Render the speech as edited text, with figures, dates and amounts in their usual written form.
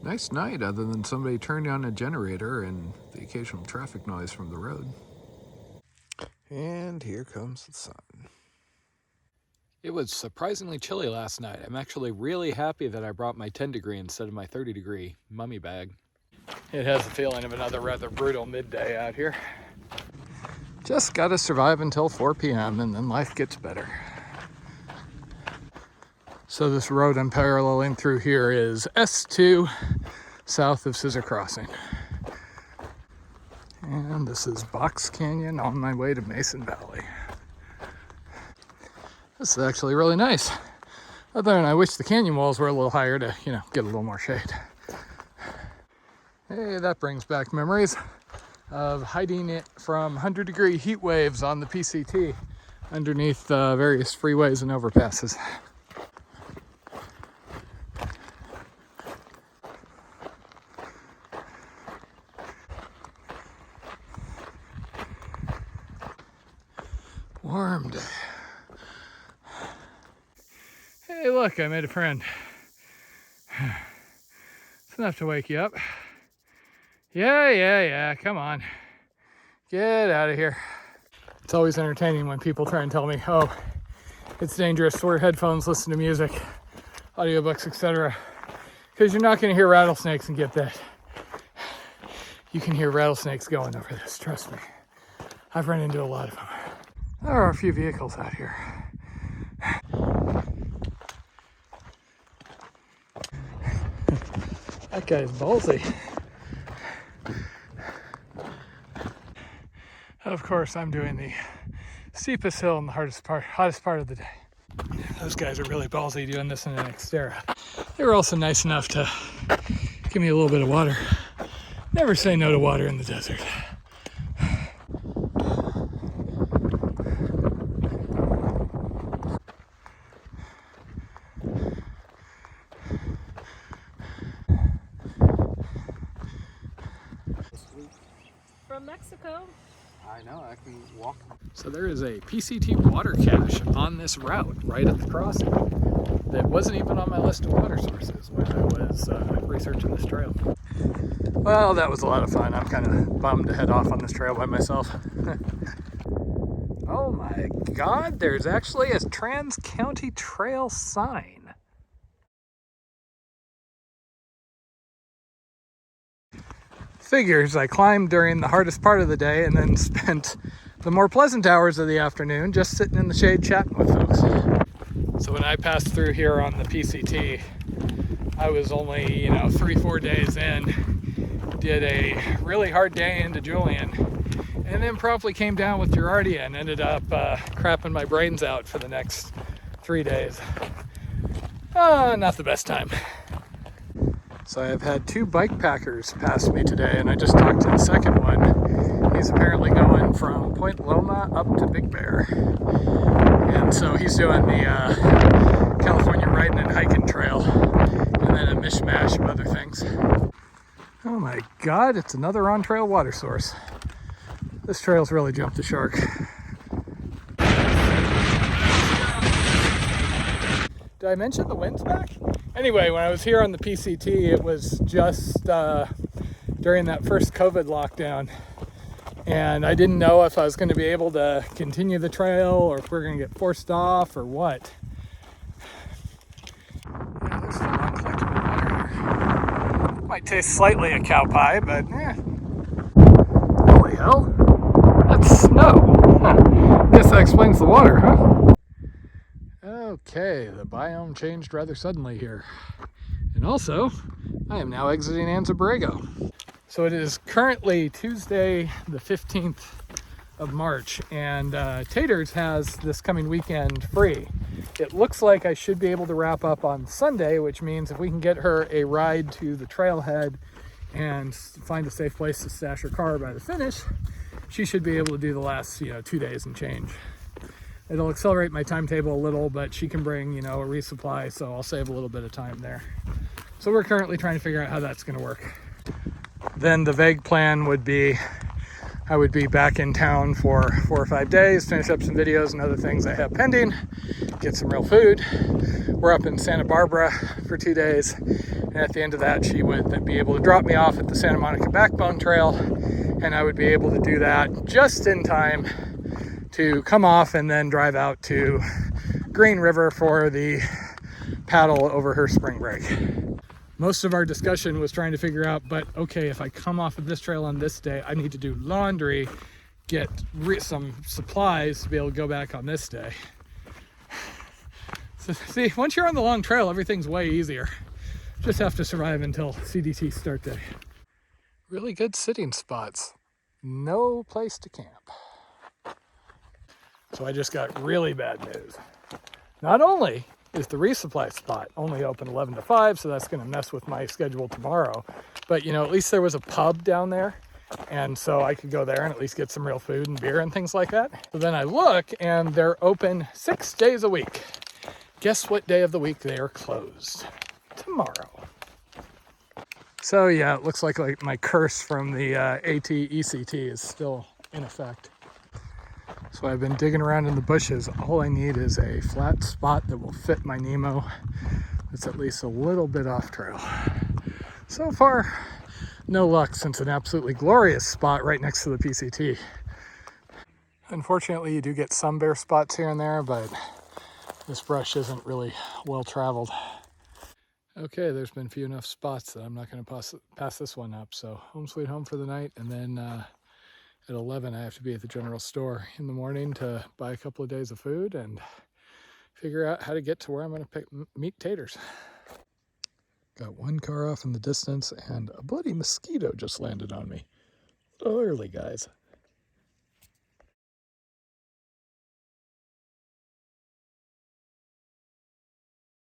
Nice night, other than somebody turning on a generator and the occasional traffic noise from the road. And here comes the sun. It was surprisingly chilly last night. I'm actually really happy that I brought my 10 degree instead of my 30 degree mummy bag. It has the feeling of another rather brutal midday out here. Just gotta survive until 4 p.m. and then life gets better. So this road I'm paralleling through here is S2 south of Scissor Crossing. And this is Box Canyon on my way to Mason Valley. This is actually really nice. Other than I wish the canyon walls were a little higher to, get a little more shade. Hey, that brings back memories of hiding it from 100-degree heat waves on the PCT underneath various freeways and overpasses. Warm day. Hey, look, I made a friend. It's enough to wake you up. Yeah, come on. Get out of here. It's always entertaining when people try and tell me, oh, it's dangerous to wear headphones, listen to music, audiobooks, etc. Because you're not going to hear rattlesnakes and get that. You can hear rattlesnakes going over this, trust me. I've run into a lot of them. There are a few vehicles out here. That guy's ballsy. Of course, I'm doing the steepest hill and the hottest part of the day. Those guys are really ballsy doing this in an Xterra. They were also nice enough to give me a little bit of water. Never say no to water in the desert. From Mexico. I know, I can walk. So there is a PCT water cache on this route right at the crossing that wasn't even on my list of water sources when I was researching this trail. Well, that was a lot of fun. I'm kind of bummed to head off on this trail by myself. Oh my God, there's actually a trans-county trail sign. Figures I climbed during the hardest part of the day and then spent the more pleasant hours of the afternoon just sitting in the shade chatting with folks. So when I passed through here on the PCT, I was only, 3-4 days in, did a really hard day into Julian, and then promptly came down with Giardia and ended up crapping my brains out for the next 3 days. Not the best time. So I've had 2 bike packers pass me today, and I just talked to the second one. He's apparently going from Point Loma up to Big Bear. And so he's doing the California riding and hiking trail, and then a mishmash of other things. Oh my God, it's another on-trail water source. This trail's really jumped the shark. Did I mention the wind's back? Anyway, when I was here on the PCT, it was just during that first COVID lockdown. And I didn't know if I was going to be able to continue the trail or if we are going to get forced off or what. Yeah, there's some uncollectible water here. Might taste slightly a cow pie, but holy hell, that's snow. Guess that explains the water, huh? Okay, the biome changed rather suddenly here. And also, I am now exiting Anza Borrego. So it is currently Tuesday, the 15th of March, and Taters has this coming weekend free. It looks like I should be able to wrap up on Sunday, which means if we can get her a ride to the trailhead and find a safe place to stash her car by the finish, she should be able to do the last, 2 days and change. It'll accelerate my timetable a little, but she can bring, a resupply, so I'll save a little bit of time there. So we're currently trying to figure out how that's going to work. Then the vague plan would be I would be back in town for 4 or 5 days, finish up some videos and other things I have pending, get some real food. We're up in Santa Barbara for 2 days, and at the end of that, she would be able to drop me off at the Santa Monica Backbone Trail, and I would be able to do that just in time to come off and then drive out to Green River for the paddle over her spring break. Most of our discussion was trying to figure out, but okay, if I come off of this trail on this day, I need to do laundry, get some supplies to be able to go back on this day. So see, once you're on the long trail, everything's way easier. Just have to survive until CDT start day. Really good sitting spots. No place to camp. So I just got really bad news. Not only is the resupply spot only open 11 to 5, so that's going to mess with my schedule tomorrow. But, you know, at least there was a pub down there, and so I could go there and at least get some real food and beer and things like that. So then I look, and they're open 6 days a week. Guess what day of the week they are closed? Tomorrow. So yeah, it looks like my curse from the AT-ECT is still in effect. So I've been digging around in the bushes. All I need is a flat spot that will fit my Nemo. It's at least a little bit off trail. So far, no luck, since an absolutely glorious spot right next to the PCT. Unfortunately, you do get some bare spots here and there, but this brush isn't really well traveled. Okay, there's been few enough spots that I'm not going to pass this one up. So home sweet home for the night, and then at 11 I have to be at the general store in the morning to buy a couple of days of food and figure out how to get to where I'm going to pick meat taters. Got one car off in the distance, and a bloody mosquito just landed on me. A little early, guys.